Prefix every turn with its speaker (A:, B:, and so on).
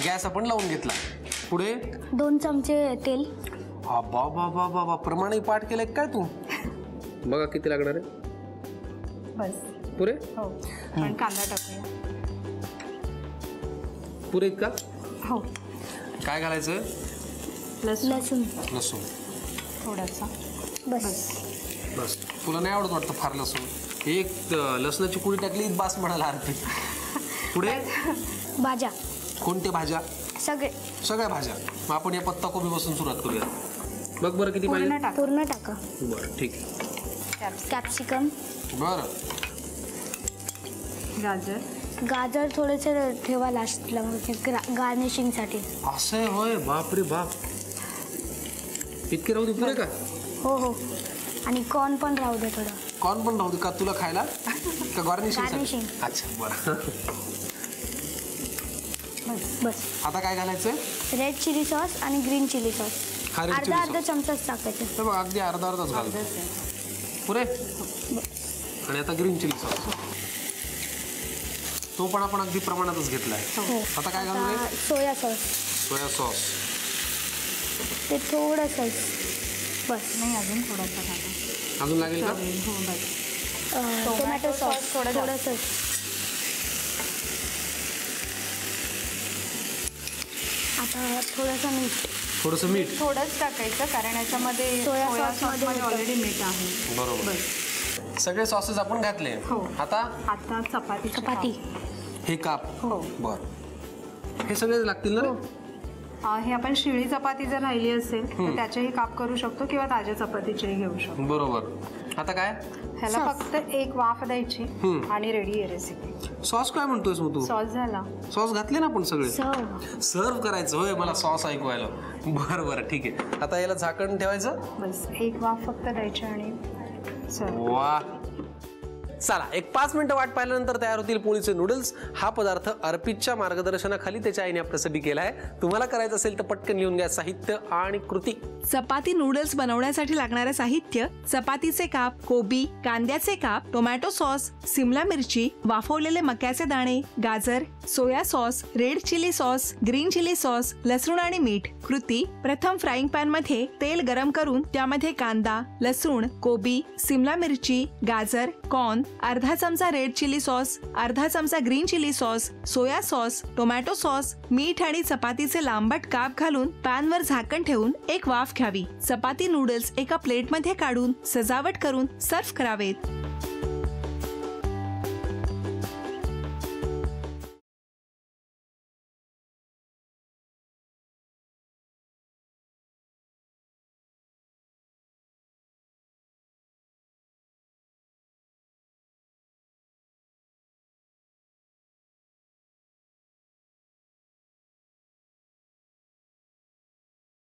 A: Gas आपण लावून घेतला. पुढे
B: 2 चमचे तेल.
A: बाबा बाबा बा प्रमाणे पाठ केलंय काय तू? बघा किती लागणार आहे.
C: बस
A: पुरे.
C: हो. पण कांदा टाकूया.
A: पुरे इतका.
C: हो.
A: काय घालायचं?
B: लसूण.
A: लसूण
C: थोडासा.
B: बस
A: बस. तुला नाही आवडत वाटतं फार लसूण? एक लसणाची कुडी टाकली बास म्हणाला आरती. पुढे
B: भाज्या.
A: कोणत्या भाज्या? सगळ्या भाज्या. मग आपण या पत्ताकोबी पासून सुरुवात करूया. बघ बरं किती पाहिजे.
B: पूर्ण टाका.
A: बरं ठीक आहे.
B: कॅप्सिकम.
A: बरं.
B: गाजर थोडेसे ठेवा लास्टला गार्निशिंगसाठी.
A: असं आहे होय. बापरे बाप. इतके राहू दे पुरे का?
B: हो हो. आणि कॉर्न पण राहू दे थोडं.
A: कॉर्न पण राहू दे का तुला खायला का गार्निशिंग? अच्छा बरं.
B: बस.
A: आता काय घालायचं?
B: रेड चिली सॉस आणि ग्रीन चिली सॉस. अर्धा चमचाच टाकायचे.
A: तर बघ अगदी अर्धाच घालतो. पुरे. आणि आता ग्रीन चिली सॉस. तो पण आपण अगदी प्रमाणातच घेतलाय. आता काय घालू?
B: Soya sauce.
A: Soya sauce.
B: ते थोडंसं. बस.
C: नाही अजून थोडासा टाका.
A: अजून लागेल का?
C: हो बस.
B: टोमॅटो सॉस थोडंसं. आता थोडंसं मीठ.
C: थोडंच टाकायचं कारण याच्यामध्ये सोया सॉसमध्ये ऑलरेडी मीठ आहे.
A: बरोबर. सगळे सॉसेस आपण घातले.
C: आता चपाती.
A: हे काप.
C: हो.
A: बर. हे सगळे लागतील ना?
C: हे आपण शिळी चपाती जर राहिली असेल तर त्याचेही काप करू शकतो किंवा ताज्या चपातीचेही घेऊ शकतो.
A: बरोबर. आता काय?
C: ह्याला फक्त एक वाफ द्यायची आणि रेडी आहे रेसिपी.
A: सॉस काय म्हणतोयस मग तू?
C: सॉस झाला.
A: सॉस घातले ना आपण सगळे.
B: सर्व
A: करायचं होय. मला सॉस ऐकवायला. बरं बरं ठीक आहे. आता याला झाकण ठेवायचं.
C: बस एक वाफ फक्त द्यायची आणि
A: वा. चला 1-5 मिनिटं वाट पाहिल्यानंतर तयार होतील पोळीचे नूडल्स. हा पदार्थ अर्पितच्या मार्गदर्शनाखाली त्याच्या आईने आपल्यासाठी केला आहे. तुम्हाला करायचं असेल तर पटकन लिहून घ्या साहित्य आणि कृती.
D: चपाती नूडल्स बनवण्यासाठी लागणारे साहित्य: चपातीचे काप, कोबी, कांद्याचे काप, टोमॅटो सॉस, सिमला मिरची, वाफवलेले मक्याचे दाणे, गाजर, soya sauce, red chilli sauce, green chilli sauce, लसूण आणि मीठ. कृती: प्रथम फ्राईंग पॅन मध्ये तेल गरम करून त्यामध्ये कांदा, लसूण, कोबी, सिमला मिरची, गाजर, कॉर्न, अर्धा चमचा रेड चिली सॉस, अर्धा चमचा green chilli sauce, soya sauce, tomato sauce, मीठ आणि चपातीचे लांबट काप घालून पॅनवर झाकण ठेवून एक वाफ घ्यावी. चपाती नूडल्स एका प्लेटमध्ये काढून सजावट करून सर्व्ह करावेत.